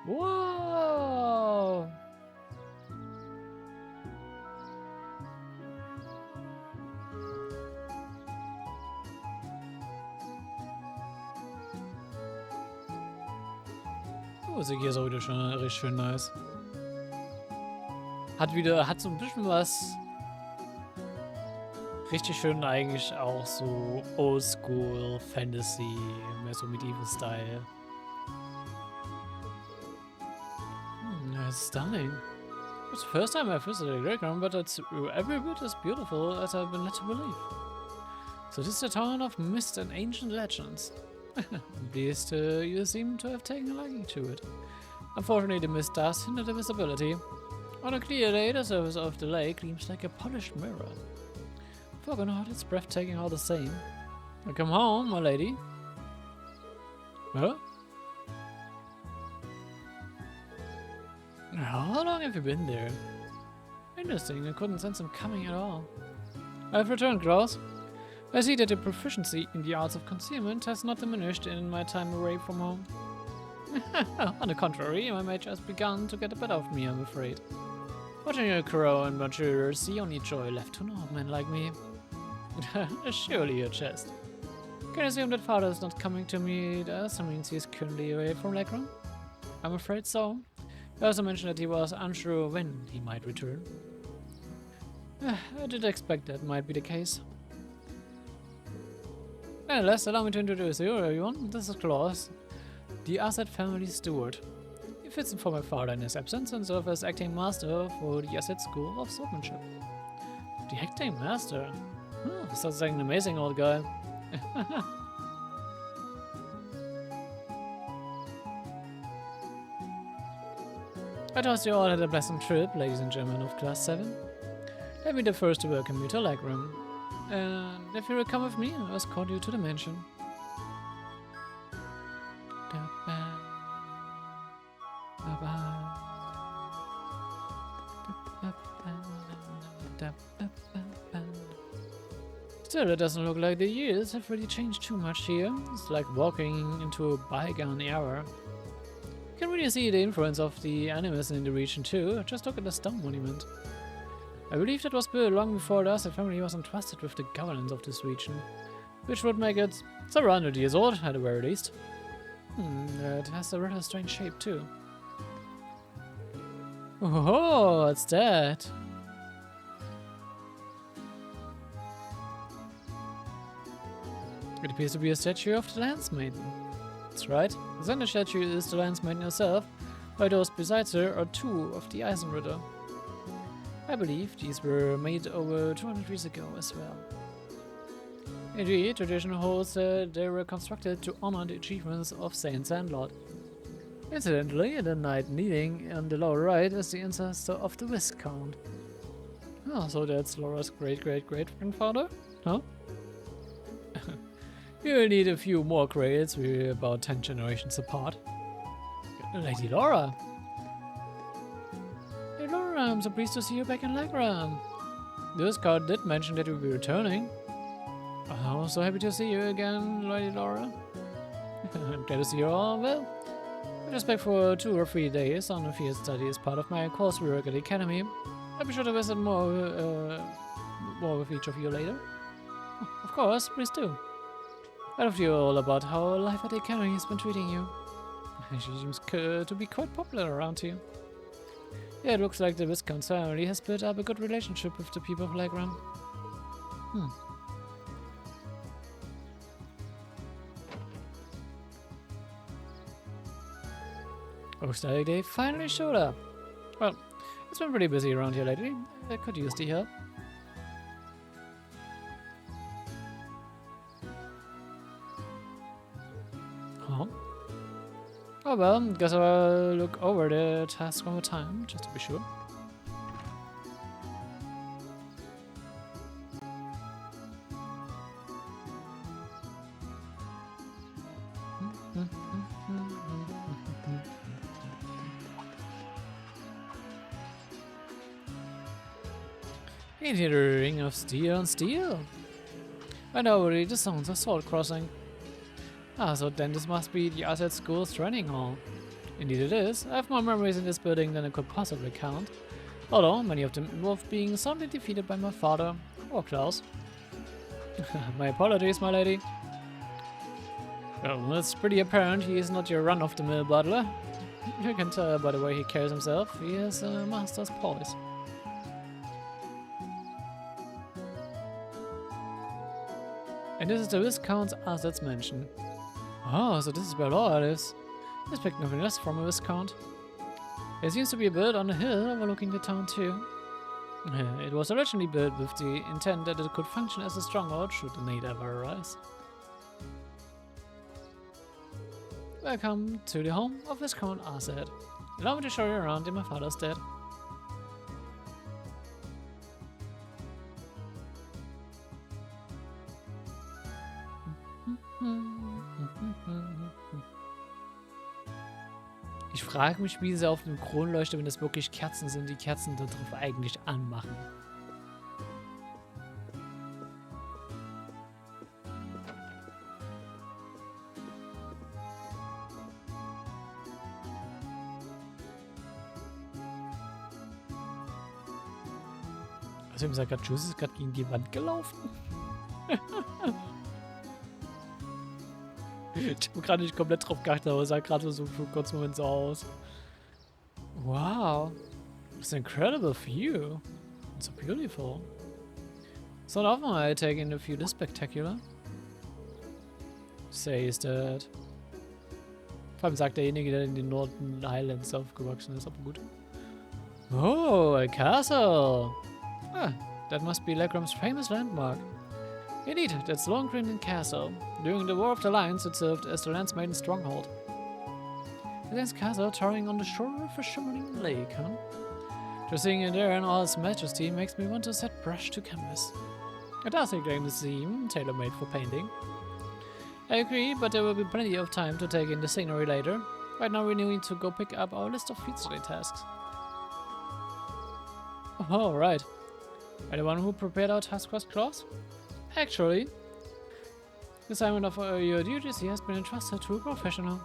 Whoa! Oh, Musik hier ist auch wieder schon richtig schön nice. Hat so ein bisschen was richtig schön eigentlich auch so Oldschool Fantasy, mehr so Medieval Style. It's stunning. It's the first time I've visited a playground, but it's every bit as beautiful as I've been led to believe. So this is the town of mist and ancient legends. I'm pleased you seem to have taken a liking to it. Unfortunately, the mist does hinder the visibility. On a clear day, the surface of the lake gleams like a polished mirror. Fog or not, it's breathtaking all the same. Welcome home, my lady. Huh? How long have you been there? Interesting, I couldn't sense him coming at all. I've returned, Klaus. I see that your proficiency in the arts of concealment has not diminished in my time away from home. On the contrary, my mage has begun to get the better of me, I'm afraid. Watching you grow and mature is the only joy left to an old man like me. Surely your chest. Can I assume that father is not coming to me? That means he is currently away from Legram? I'm afraid so. He also mentioned that he was unsure when he might return. I did expect that might be the case. Nonetheless, allow me to introduce you, everyone. This is Klaus, the Asset family steward. He fits in for my father in his absence and serves as acting master for the Asset School of Swordsmanship. The acting master? Sounds like an amazing old guy. I trust you all had a pleasant trip, ladies and gentlemen of Class 7. Let me be the first to welcome you to Legram. And if you will come with me, I'll escort you to the mansion. Still, it doesn't look like the years have really changed too much here. It's like walking into a bygone era. You can really see the influence of the animals in the region too. Just look at the stone monument. I believe that was built long before the Asset family was entrusted with the governance of this region, which would make it several hundred years old at the very least. It has a rather strange shape too. Oh, what's that? It appears to be a statue of the Lance Maiden. That's right, the center statue is the Lance Maiden herself, while those beside her are two of the Eisenritter. I believe these were made over 200 years ago as well. Indeed, tradition holds that they were constructed to honor the achievements of Saint Sandlot. Incidentally, the knight kneeling on the lower right is the ancestor of the Viscount. Oh, so that's Laura's great-great-great-grandfather? Huh? You'll need a few more crates, we're about 10 generations apart. Lady Laura! Hey Laura, I'm so pleased to see you back in Legram. This card did mention that you'll be returning. Oh, so happy to see you again, Lady Laura. I'm glad to see you all well. I just back for 2 or 3 days on a field study as part of my coursework at the academy. I'll be sure to visit more with each of you later. Of course, please do. I love you all about how life at the academy has been treating you. She seems to be quite popular around here. Yeah, it looks like the Viscount family has built up a good relationship with the people of Legram. Looks like they finally showed up. Well, it's been pretty busy around here lately. I could use the help. Huh? Oh well, guess I'll look over the task one more time, just to be sure. In here, the ring of steel on steel. I know already the sounds of sword crossing. Ah, so then this must be the Asset School's training hall. Indeed it is. I have more memories in this building than I could possibly count. Although, many of them involved being soundly defeated by my father, or Klaus. My apologies, my lady. Well, it's pretty apparent he is not your run-of-the-mill butler. You can tell by the way he carries himself. He has a master's poise. And this is the Viscount's assets mansion. Oh, so this is where Laura lives. Expect nothing less from a Viscount. There seems to be a build on a hill overlooking the town too. It was originally built with the intent that it could function as a stronghold should the need ever arise. Welcome to the home of Viscount Asset. Allow me to show you around in my father's stead. Ich frage mich, wie sie auf dem Kronleuchter, wenn das wirklich Kerzen sind, die Kerzen da drauf eigentlich anmachen. Also ich sag gerade, Juice ist gerade gegen die Wand gelaufen. Ich habe gerade nicht komplett drauf geachtet, aber es sah gerade so für einen kurzen Moment so aus. Wow. It's an incredible view. It's so beautiful. It's not often I take in a view this spectacular. Says that. Vor allem sagt derjenige, der in den Northern Highlands aufgewachsen ist, aber gut. Oh, a castle. Ah, that must be Legram's famous landmark. Indeed, that's Longgrindon Castle. During the War of the Lions, it served as the land's main stronghold. This castle towering on the shore of a shimmering lake, huh? Just seeing it there in all its majesty makes me want to set brush to canvas. It does claim the theme, tailor-made for painting. I agree, but there will be plenty of time to take in the scenery later. Right now we need to go pick up our list of feature tasks. Oh, right. Are the one who prepared our task force clause? Actually, the assignment of your duties here has been entrusted to a professional.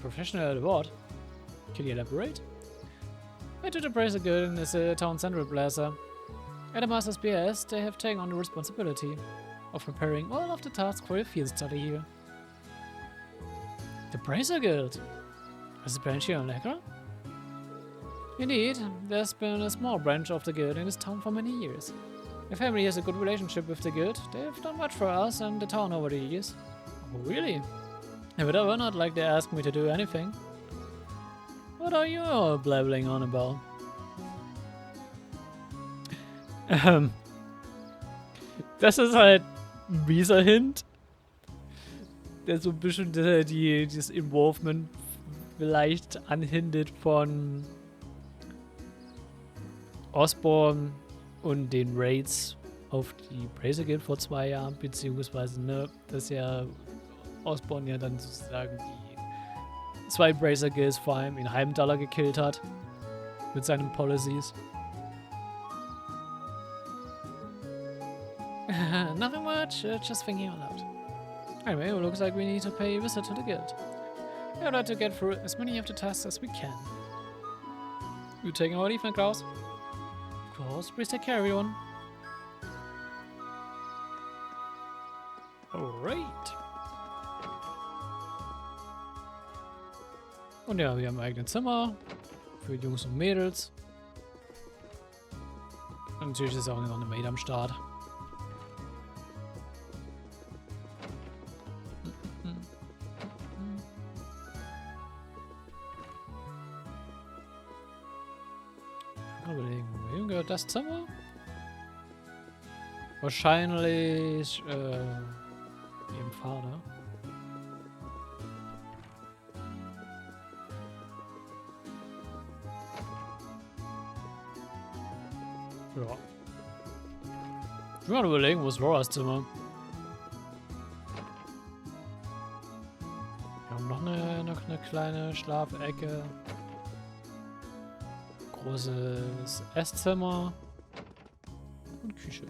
Professional at what? Can you elaborate? I did appraise a good in this town central plaza. At the Master's BS, they have taken on the responsibility of preparing all of the tasks for a field study here. The Bracer Guild? Has a branch here on Legra? Indeed, there's been a small branch of the guild in this town for many years. My family has a good relationship with the guild. They have done much for us and the town over the years. Oh, really? I would ever not like they ask me to do anything. What are you all blabbling on about? Das ist halt ein mieser Hint, der so ein bisschen dieses Involvement vielleicht anhindet von Osborne und den Raids auf die Bracer Guild vor 2 Jahren, beziehungsweise, ne, dass ja Osborne ja dann sozusagen die 2 Bracer Guilds vor allem in Heimdallr gekillt hat mit seinen Policies. Nothing much, just thinking out loud. Anyway, it looks like we need to pay a visit to the guild. We would like to get through as many of the tasks as we can. You taking our leave, Klaus? Of course, please take care, everyone. Alright. Und ja, wir haben ein eigenes Zimmer für Jungs und Mädels. Und natürlich ist auch noch eine Maid am Start. Überlegen, wem gehört das Zimmer? Wahrscheinlich ihrem Vater. Ja. Ich will mal überlegen, wo ist Roras Zimmer? Wir haben noch eine kleine Schlafecke. Großes Esszimmer. Und Küche.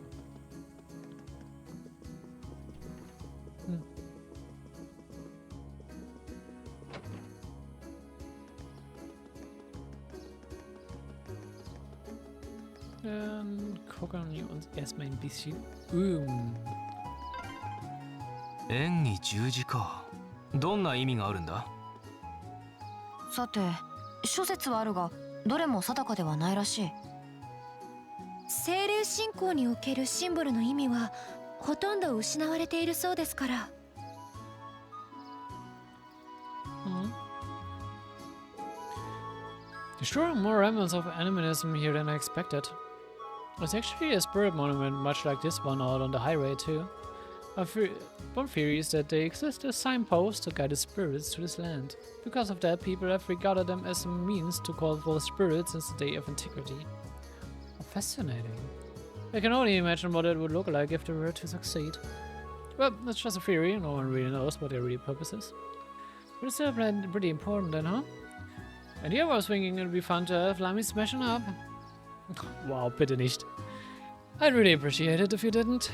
Dann gucken wir uns erstmal ein bisschen um. 円に十字か。どんな意味があるんだ？さて、諸説はあるが、どれも定かではないらしい。精霊信仰におけるシンボルの意味はほとんど失われているそうですから。Sure, more remnants of animism here than I expected. There's actually a spirit monument much like this one out on the highway too. One theory is that they exist as signposts to guide the spirits to this land. Because of that, people have regarded them as a means to call forth spirits since the day of antiquity. Fascinating. I can only imagine what it would look like if they were to succeed. Well, that's just a theory, no one really knows what their real purpose is. But it's still pretty important then, huh? And here I was thinking it'd be fun to have Lamy smashing up. Wow, bitte nicht. I'd really appreciate it if you didn't.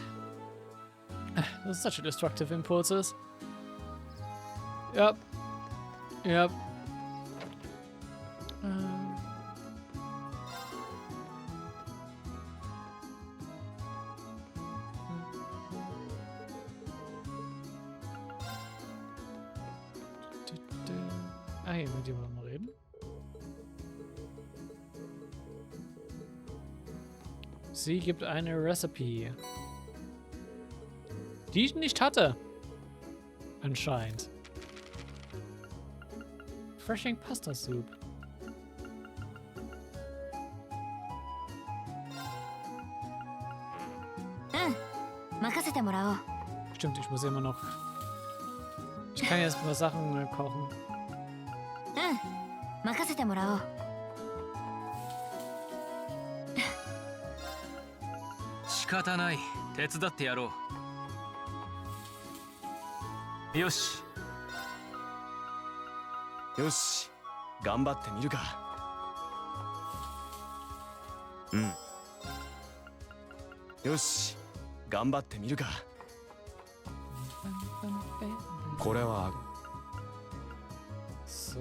Those are such destructive impulses. Yep. Yep. Ah, hier, mit dem wollen wir mal reden. Sie gibt eine Recipe, die ich nicht hatte. Anscheinend. Freshing Pasta Soup. Stimmt, ich muss immer noch... Ich kann jetzt mal Sachen kochen. 任せてもらおう。仕方ない。手伝ってやろう。よし。よし、頑張ってみるか。うん。よし、頑張ってみるか。これは。So.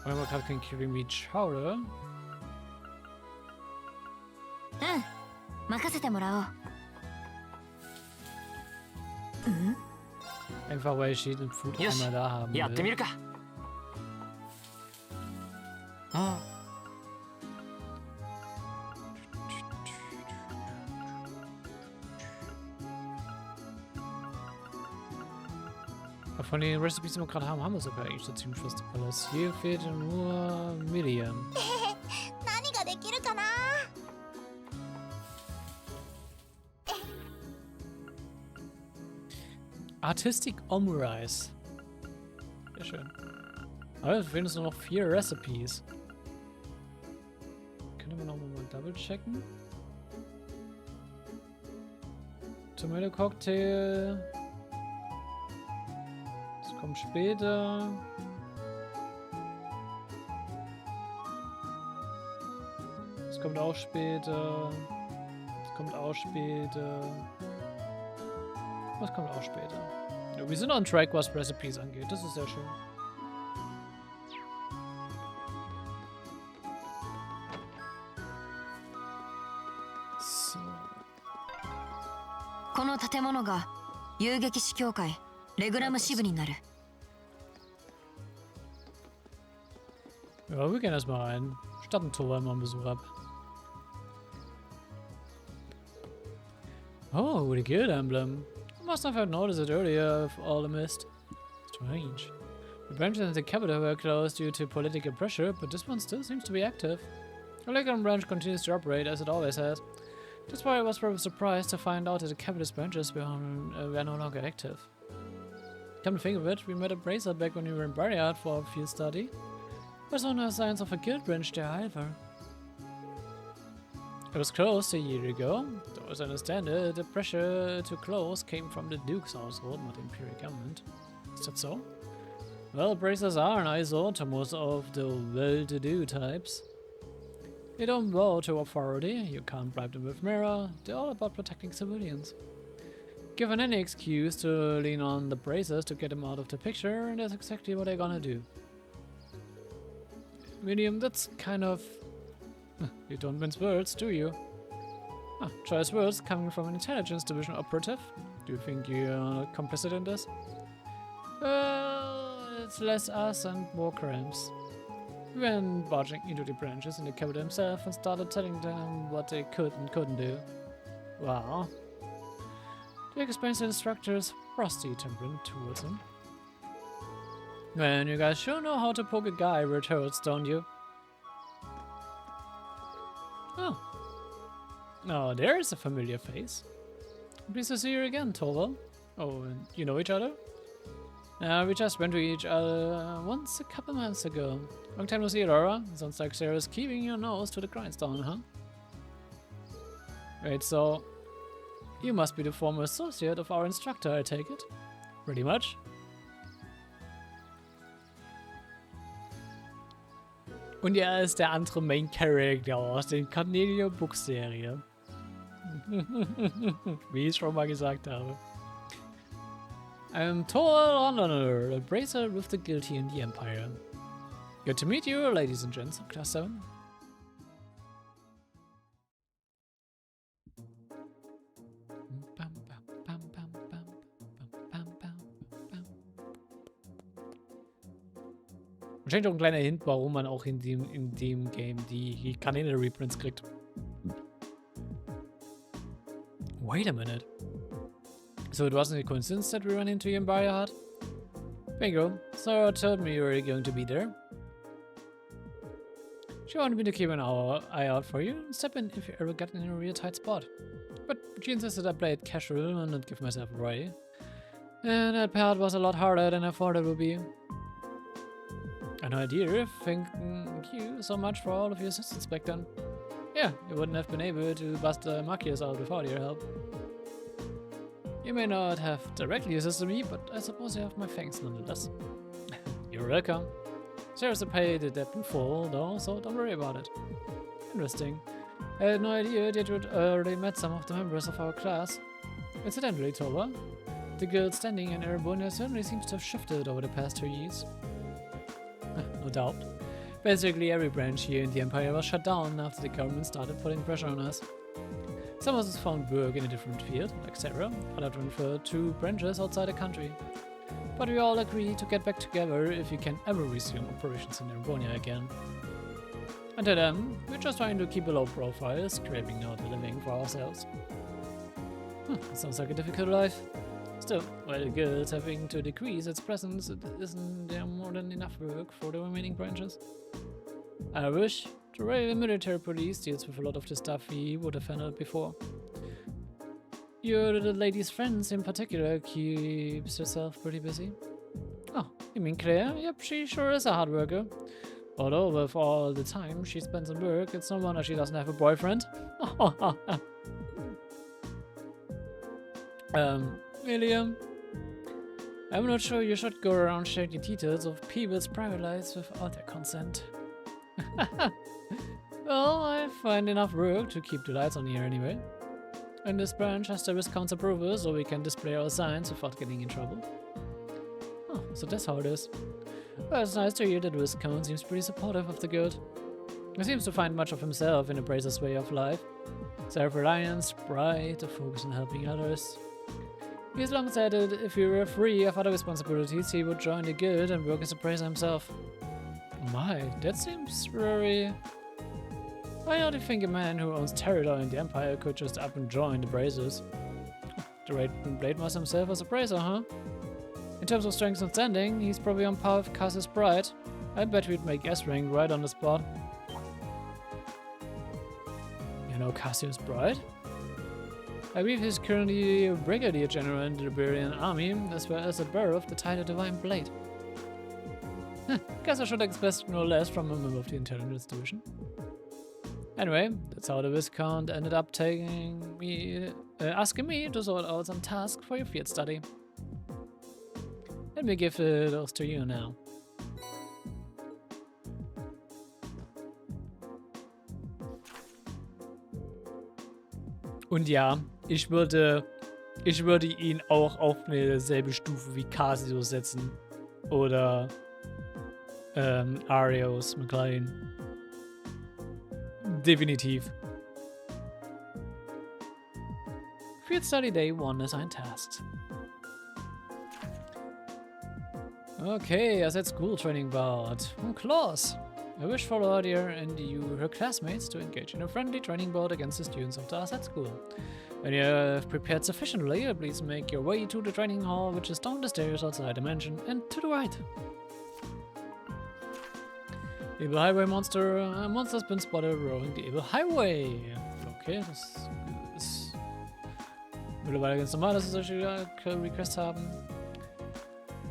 Einmal Captain Kirimi Chowder. 任せてもらおう。Einfach weil ich jeden Food einmal da haben will. やってみるか。Von den Recipes, die wir gerade haben, haben wir sogar eigentlich so ziemlich fast alles. Hier fehlt nur Million. 何ができるかな。Artistic Omurice. Sehr schön. Aber es fehlen uns nur noch 4 Recipes. Können wir nochmal double checken? Tomato Cocktail. Das kommt später. Das kommt auch später. Das kommt auch später. Das kommt auch später. Ja, wir sind on track, was Recipes angeht. Das ist sehr schön. So. この建物が遊撃士協会レグラム支部になる。 Ja, wir gehen erstmal rein. Stadttor, weil man einen Besuch ab. Oh, the guild emblem. I must have noticed it earlier of all the mist. Strange. The branches in the capital were closed due to political pressure, but this one still seems to be active. The Legon branch continues to operate as it always has. That's why I was probably surprised to find out that the capital's branches were no longer active. Come to think of it, we met a bracer back when we were in Barriad for a field study. There's no signs of a guild branch there either. It was closed a year ago. Though as I understand it, the pressure to close came from the Duke's household, not the Imperial government. Is that so? Well, bracers are an eyesore to most of the well-to-do types. They don't bow to authority, you can't bribe them with mirror, they're all about protecting civilians. Given any excuse to lean on the bracers to get them out of the picture, and that's exactly what they're gonna do. medium, that's kind of... You don't mince words, do you? Ah, choice words coming from an intelligence division operative. Do you think you're not complicit in this? Well, it's less us and more crimes. We went barging into the branches in the capital himself and started telling them what they could and couldn't do. Wow. Dick explains the instructor's frosty temperament towards him. Man, you guys sure know how to poke a guy where it hurts, don't you? Oh. Oh, there's a familiar face. Pleased to see you again, Torvald. Oh, and you know each other? We just went to each other once a couple months ago. Long time no see, Laura. Sounds like Sarah's keeping your nose to the grindstone, huh? Wait, so... You must be the former associate of our instructor, I take it? Pretty much. Und er ist der andere Main Character aus der Cornelia-Book-Serie. Wie ich schon mal gesagt habe. I'm Thor Londoner, a bracer with the guilty in the Empire. Good to meet you, ladies and gents of Class 7. Wahrscheinlich auch ein kleiner Hint, warum man auch in dem Game die Kanal-Reprints kriegt. Wait a minute. So it wasn't a coincidence that we ran into you in Barrier Hut? Bingo. Sarah told me you were going to be there. She wanted me to keep an eye out for you and step in if you ever got in a real tight spot. But she insisted I play it casual and not give myself away. And that part was a lot harder than I thought it would be. An idea, thank you so much for all of your assistance back then. Yeah, you wouldn't have been able to bust the Marquis out without your help. You may not have directly assisted me, but I suppose you have my thanks nonetheless. You're welcome. Sarah's paid the debt in full, though, so don't worry about it. Interesting. I had no idea that you'd already met some of the members of our class. Incidentally, Toba, the guild's standing in Erebonia certainly seems to have shifted over the past 2 years. No doubt. Basically, every branch here in the Empire was shut down after the government started putting pressure on us. Some of us found work in a different field, like Sarah, others transferred to branches outside the country. But we all agreed to get back together if we can ever resume operations in Erebonia again. Until then, we're just trying to keep a low profile, scraping out a living for ourselves. That sounds like a difficult life. Still, while the guild's having to decrease its presence, isn't there more than enough work for the remaining branches? I wish the Royal Military Police deals with a lot of the stuff we would have handled before. Your little lady's friends in particular keeps herself pretty busy. Oh, you mean Claire? Yep, she sure is a hard worker. Although with all the time she spends on work, it's no wonder she doesn't have a boyfriend. William, I'm not sure you should go around sharing the details of people's private lives without their consent. Well, I find enough work to keep the lights on here anyway. And this branch has the Viscount's approval, so we can display our signs without getting in trouble. Oh, so that's how it is. Well, it's nice to hear that Viscount seems pretty supportive of the guild. He seems to find much of himself in the Bracer's way of life. Self-reliance, pride, a focus on helping others. He's long said that if he were free of other responsibilities, he would join the guild and work as a Bracer himself. My, that seems very... Why do you think a man who owns territory in the Empire could just up and join the Bracers? The Raiden Blade Master himself as a Bracer, huh? In terms of strength and standing, he's probably on par with Cassius Bride. I bet we'd make S-rank right on the spot. You know Cassius Bride? I believe he's currently a Brigadier General in the Liberian Army, as well as a bearer of the title Divine Blade. Guess I should expect no less from a member of the Intelligence Division. Anyway, that's how the Viscount ended up asking me to sort out some tasks for your field study. Let me give those to you now. Und ja, ich würde ihn auch auf eine selbe Stufe wie Cassius setzen. Oder Arios McLean. Definitiv. Field Study Day 1 assigned tasks. Okay, I said school training bout. Clause. I wish for Claudia and you, her classmates, to engage in a friendly training bout against the students of the ASET school. When you have prepared sufficiently, please make your way to the training hall, which is down the stairs outside the mansion, and to the right. Evil Highway Monster. A monster's been spotted roaming the Evil Highway. Okay, das ist mittlerweile ganz normal, dass wir solche Requests haben.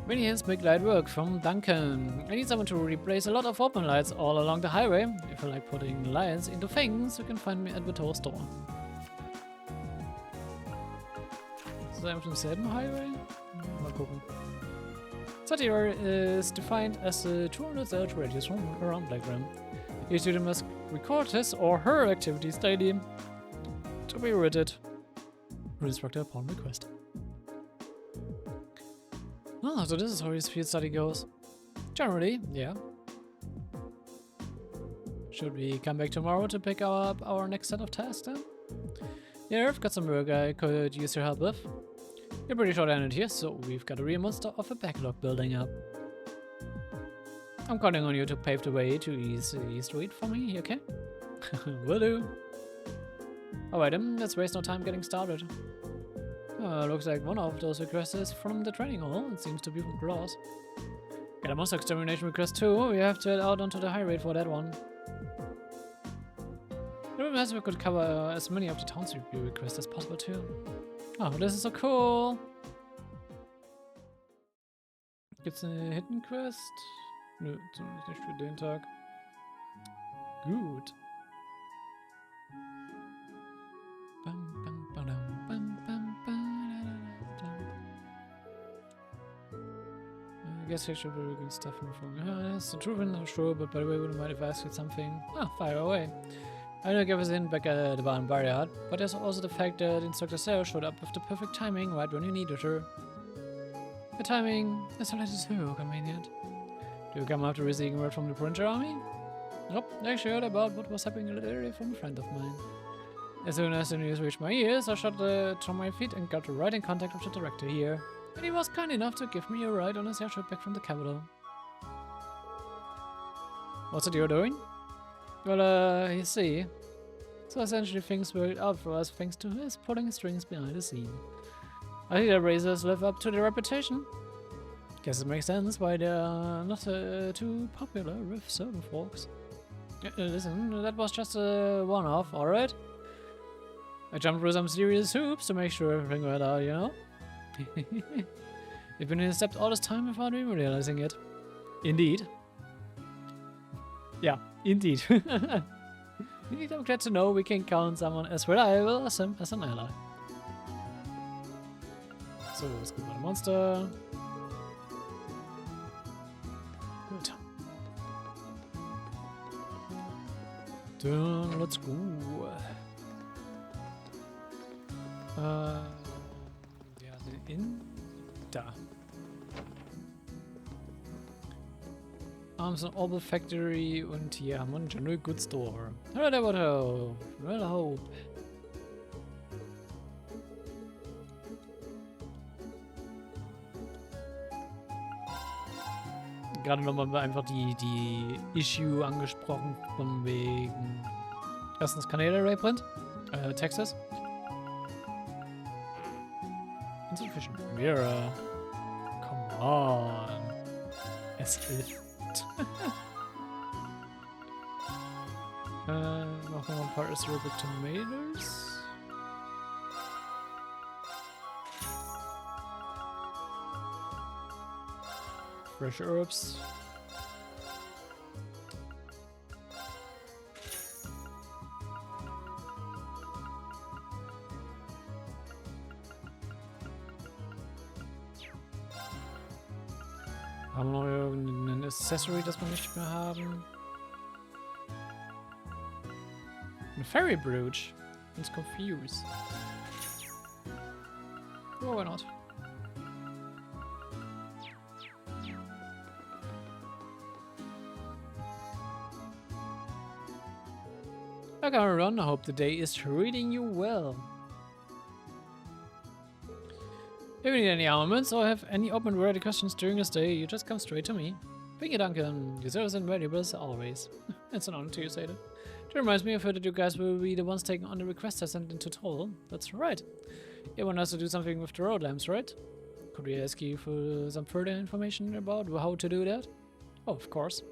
Many hands make light work from Duncan. I need someone to replace a lot of open lights all along the highway. If you like putting lights into things, you can find me at the tow store. Ist das einfach denselben Highway? Mal gucken. Such area is defined as a 200 search radius from around Blackram. Each student must record his or her activities daily to be rated. Instructor upon request. Oh, so this is how his field study goes. Generally, yeah. Should we come back tomorrow to pick up our next set of tasks then? Yeah, I've got some work I could use your help with. You're pretty short-handed here, so we've got a real monster of a backlog building up. I'm counting on you to pave the way to East Street for me, okay? Will do. Alright then, let's waste no time getting started. Looks like one of those requests is from the training hall. It seems to be from Cross. Got a monster extermination request too. We have to head out onto the highway for that one. It would be nice if we could cover as many of the town's review requests as possible too. Oh, this is so cool. Gibt's eine Hidden Quest? Nö, zumindest nicht für den Tag. Gut. Bam, bam, badam, bam, bam, badadadam. I guess I should be looking stuff in the phone. That's the truth, I'm not sure, but by the way, wouldn't mind if I asked you something. Ah, fire away. I know everything back at the bar in Barriard, but there's also the fact that Instructor Sarah showed up with the perfect timing right when you needed her. The timing is a little so convenient. Do you come after receiving word from the Printer Army? Nope, I actually heard about what was happening in the area from a friend of mine. As soon as the news reached my ears, I shot to my feet and got right in contact with the director here. And he was kind enough to give me a ride on his airship back from the capital. What's it you're doing? Well, you see. So essentially things worked out for us thanks to his pulling strings behind the scene. I think the Razors live up to their reputation. Guess it makes sense why they're not too popular with certain folks. Listen, that was just a one-off, alright? I jumped through some serious hoops to make sure everything went out, you know? You've been in stepped all this time without even realizing it. Indeed. Yeah, indeed. Indeed, I'm glad to know we can count someone as reliable as him as an ally. So, let's go by the monster. Good. Then let's go. Ja, in da. Arms and Orbital Factory und hier haben wir einen General Goods Store. Hello there, what hope? Well, hope. Gerade nochmal einfach die Issue angesprochen, von wegen erstens Kanal Reprint, Texas. Insufficient mirror. Come on. Es hilft. Noch mal ein paar Acerbic Tomatoes. Fresh herbs. Haben wir noch irgendein Accessory, das wir nicht mehr haben? Ein Fairy Brooch. It's confused. Oh, why not? I gotta run. I hope the day is treating you well. If you need any armaments or have any open ready questions during this day, you just come straight to me. Thank you, Duncan. Your service and valuables always. It's an honor to you, say that. It reminds me, I've heard that you guys will be the ones taking on the requests I sent into total. That's right. You want us to do something with the road lamps, right? Could we ask you for some further information about how to do that? Oh, of course.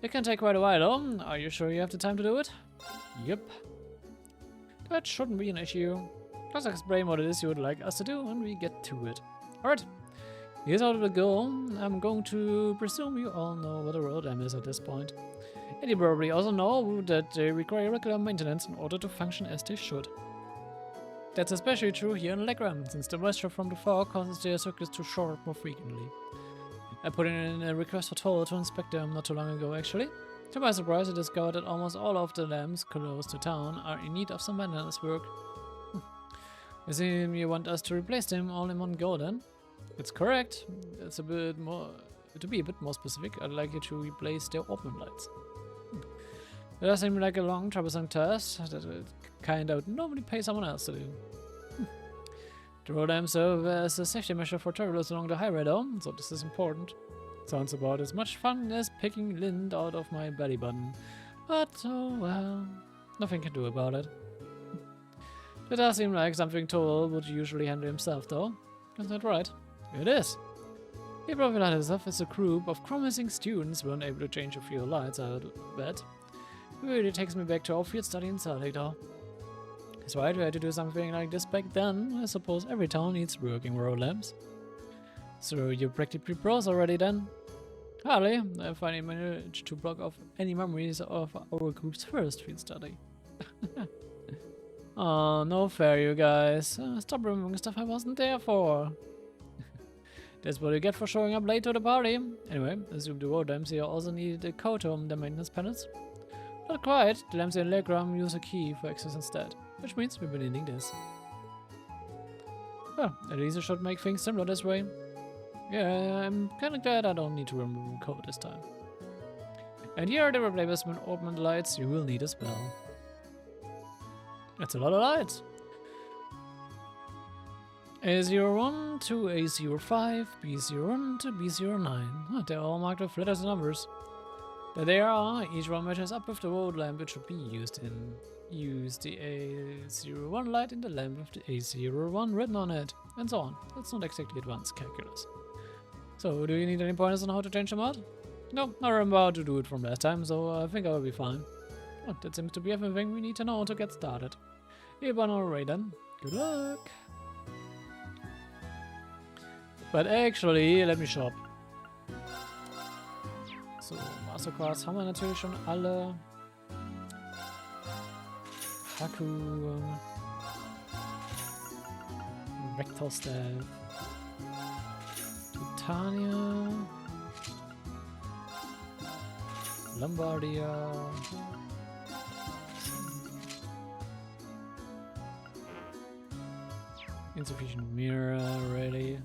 It can take quite a while, though. Are you sure you have the time to do it? Yep. That shouldn't be an issue. Just explain what it is you would like us to do when we get to it. Alright. Here's how it will go. I'm going to presume you all know what a road lamp is at this point. And you probably also know that they require regular maintenance in order to function as they should. That's especially true here in Legram, since the moisture from the fog causes their circuits to short more frequently. I put in a request for toll to inspect them not too long ago, actually. To my surprise, I discovered that almost all of the lamps close to town are in need of some maintenance work. I assume you want us to replace them all in one go, then? It's correct. It's a bit more... To be a bit more specific, I'd like you to replace their open lights. It does seem like a long, troublesome task that kind of normally pay someone else to do. The road lamps serve as a safety measure for travelers along the highway, though, so this is important. Sounds about as much fun as picking lint out of my belly button. But, oh well, nothing can do about it. It does seem like something Toll would usually handle himself, though. Is that right? It is. He probably let himself as a group of promising students weren't able to change a few lights, I bet. It really takes me back to our field study in Salt Lake, though. That's right, we had to do something like this back then. I suppose every town needs working road lamps. So you're practically pros already then? Hardly. I finally managed to block off any memories of our group's first field study. Oh, no fair, you guys. Stop remembering stuff I wasn't there for. That's what you get for showing up late to the party. Anyway, assume the road lamps here also needed a code on the maintenance panels. Not quite. The lamps in Legram use a key for access instead, which means we've been needing this. Well, at least it should make things simpler this way. Yeah, I'm kinda glad I don't need to remember the code this time. And here are the replacement open lights you will need as well. That's a lot of lights. A01 to A05, B01 to B09. Oh, they're all marked with letters and numbers. There they are. Each one matches up with the road lamp it should be used in. Use the A01 light in the lamp with the A01 written on it, and so on. That's not exactly advanced calculus. So, do you need any pointers on how to change them out? No, I remember how to do it from last time, so I think I will be fine. Oh, that seems to be everything we need to know to get started. Everyone alright then. Good luck! But actually, let me shop. So, Masterclass haben wir natürlich schon alle. Haku. Vector Staff. Titania. Lombardia. Insufficient mirror, really.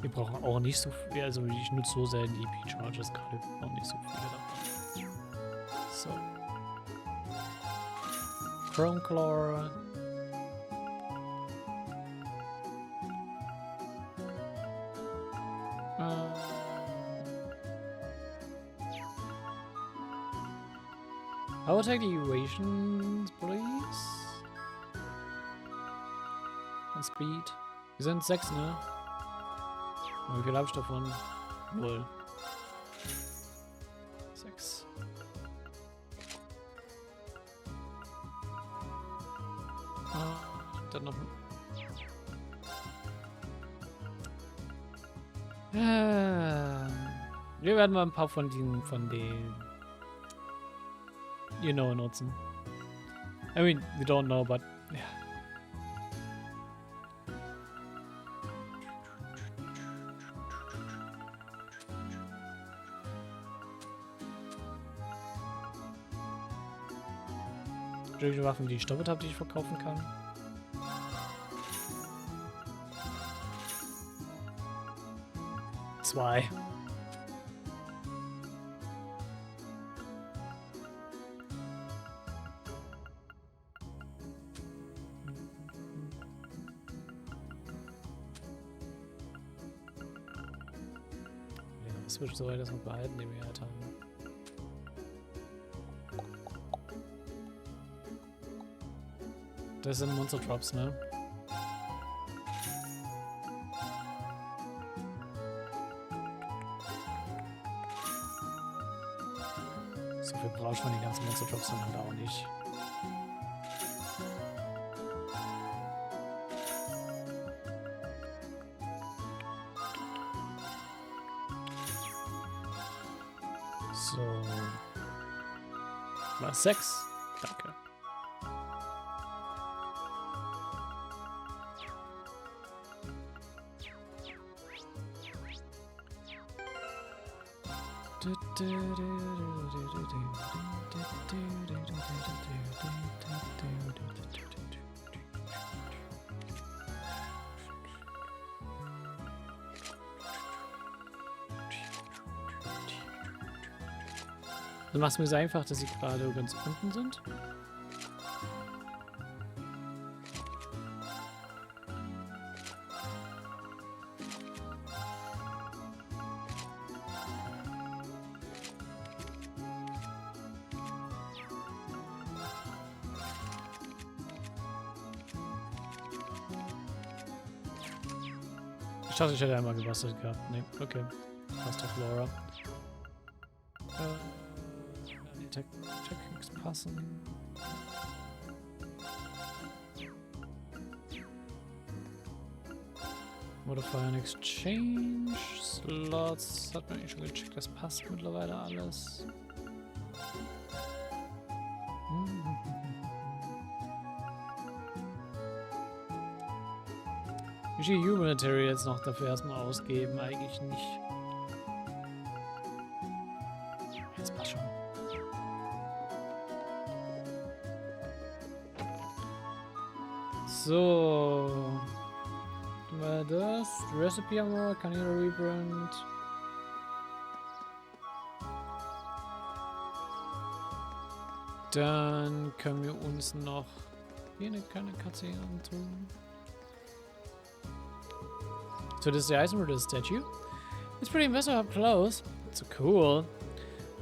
Wir brauchen auch nicht so viel, also ich nutze so selten die EP-Charges gerade, auch nicht so viele davon. So. Chrome Claw. I will take the Equations, please. Und Speed. Wir sind 6, ne? Wie viel habe ich davon? 0. 6. Dann noch. Wir werden mal ein paar von den you know nutzen. I mean, we don't know, but yeah. Irgendwelche Waffen, die ich doppelt habe, die ich verkaufen kann. Zwei. Ja, es wird so weit, dass wir behalten, die wir halt haben. Das sind Monster Drops, ne? So viel brauchst du von den ganzen Monster Drops dann halt auch nicht. So. Mal 6. Danke. Du machst mir so einfach, dass sie gerade ganz unten sind. Ich dachte, ich hätte einmal gebastelt gehabt. Nee, okay. Passt auf Laura. Die Technics passen. Modify and Exchange. Slots. Hat man eigentlich schon gecheckt. Das passt mittlerweile alles. Wie viel Humanitarian jetzt noch dafür erstmal ausgeben? Eigentlich nicht. Jetzt passt schon. So. Mal das. Recipe haben wir. Kanal Rebrand. Dann können wir uns noch hier eine kleine Katze antun. So this is the Eisenritter statue. It's pretty impressive up close. It's so cool.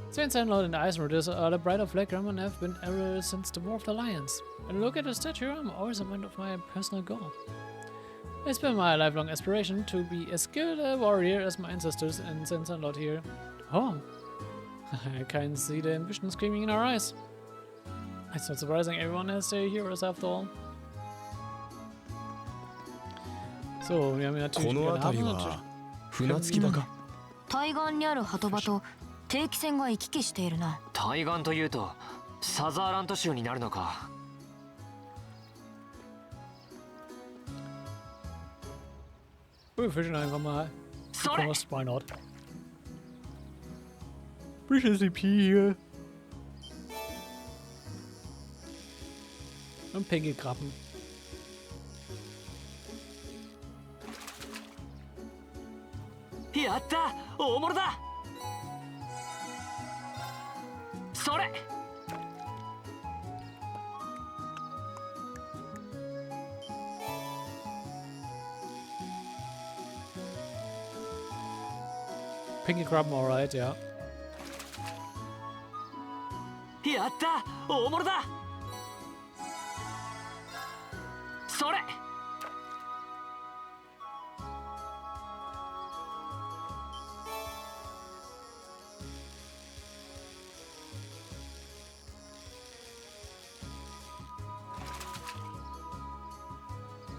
Since Landlord and Eisenritters are the bride of Blackram and have been ever since the War of the Lions. When I look at the statue, I'm always reminded of my personal goal. It's been my lifelong aspiration to be as skilled a warrior as my ancestors and since Landlord here. Oh, I can see the ambition screaming in our eyes. It's not surprising everyone has their heroes after all. So, wir haben ja natürlich この辺り natürlich は船着き場か。対岸にある鳩場と定期船が行き来しているな。対岸というとサザーラント州になるのか。Wir fischen einfach mal. Sorry. Why not? Bisschen CP hier. Und Pinkelkrabben.やった、大物だ。それ。Pinkelkrabben, alright, ja. やった、大物だ。それ。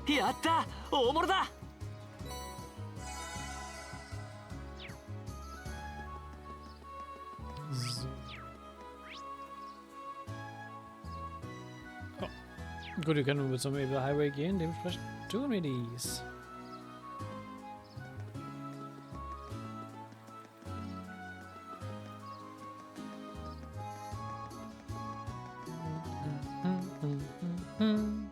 やった、大物だ。So. Oh. Gut, wir können nur mit so einem Evil Highway gehen, dementsprechend tun wir dies. Hmm.